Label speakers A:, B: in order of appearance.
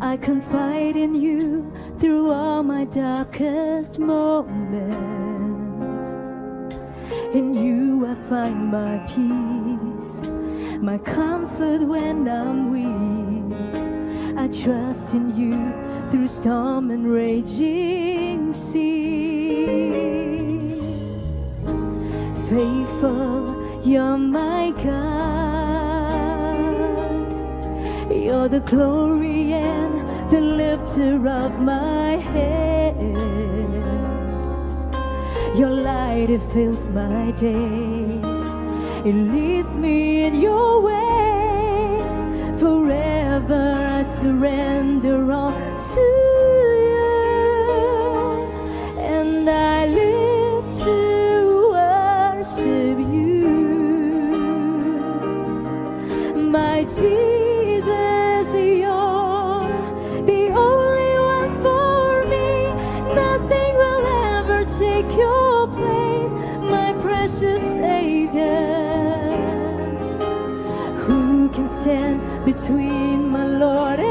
A: I confide in you through all my darkest moments. In you I find my peace, my comfort when I'm weak. I trust in you through storm and raging sea. Faithful, you're my God. You're the glory and the lifter of my head. Your light, it fills my days. It leads me in your ways. Forever I surrender all to you, and I live to worship you, my Jesus. You're the only one for me. Nothing will ever take your place, my precious Savior. Who can stand between my Lord and